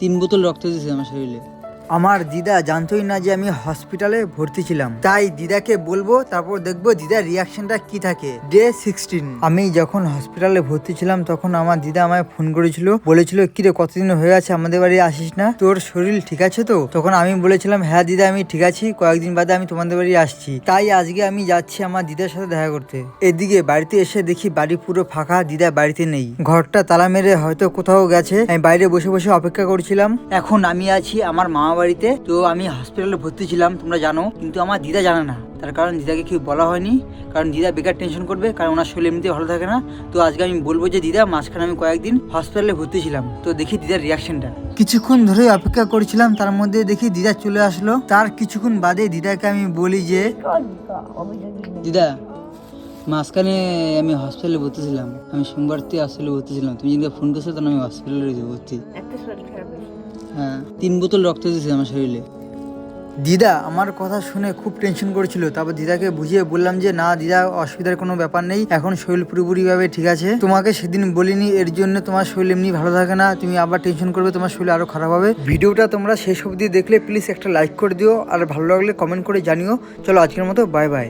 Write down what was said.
3 বোতল রক্ত দিয়েছে আমার শরীরে। আমার দিদা জানতোই না যে আমি হসপিটালে ভর্তি ছিলাম, তাই দিদাকে বলবো, তারপর দেখবো দিদার রিয়াকশনটা কি থাকে। ডে 16। আমি যখন হসপিটালে ভর্তি ছিলাম তখন আমার দিদা আমায় ফোন করেছিল, বলেছিল কিরে কতদিন হয়ে আছে আমাদের বাড়ি আসিস না, তোর শরীর ঠিক আছে তো? তখন আমি বলেছিলাম হ্যাঁ দিদা আমি ঠিক আছি, কয়েকদিন বাদে আমি তোমাদের বাড়ি আসছি। তাই আজকে আমি যাচ্ছি আমার দিদার সাথে দেখা করতে। এদিকে বাড়িতে এসে দেখি বাড়ি পুরো ফাঁকা, দিদা বাড়িতে নেই, ঘরটা তালা মেরে হয়তো কোথাও গেছে। আমি বাইরে বসে বসে অপেক্ষা করছিলাম। এখন আমি আছি আমার মামা বাড়িতে। তো আমি হসপিটালে ভর্তি ছিলাম তোমরা জানো, কিন্তু আমার দিদা জানে না, তার কারণ দিদাকে কেউ বলা হয়নি, কারণ দিদা বেকার টেনশন করবে, কারণ ওনার শরীর এমনিতে ভালো থাকে না। তো আজকে আমি বলবো যে দিদা মাঝখানে আমি কয়েকদিন হসপিটালে ভর্তি ছিলাম, তো দেখি দিদার রিয়াকশনটা। কিছুক্ষণ ধরে অপেক্ষা করছিলাম, তার মধ্যে দেখি দিদা চলে আসলো। তার কিছুক্ষণ বাদে দিদাকে আমি বলি যে দিদা মাঝখানে আমি হসপিটালে ভর্তি ছিলাম, আমি সোমবার থেকে হসপিটালে ভর্তি ছিলাম, তুমি যেদিন ফোন করছো তখন আমি হসপিটালে ভর্তি। হ্যাঁ 3 বোতল রক্ত দিয়েছে আমার শরীরে। দিদা আমার কথা শুনে খুব টেনশন করেছিল, তারপর দিদাকে বুঝিয়ে বললাম যে না দিদা অসুবিধার কোনো ব্যাপার নেই, এখন শরীর পুরোপুরিভাবে ঠিক আছে। তোমাকে সেদিন বলিনি এর জন্য তোমার শরীর এমনি ভালো থাকে না, তুমি আবার টেনশন করবে, তোমার শরীর আরো খারাপ হবে। ভিডিওটা তোমরা শেষ অবধি দেখলে প্লিজ একটা লাইক করে দিও, আর ভালো লাগলে কমেন্ট করে জানিও। চলো আজকের মতো বাই বাই।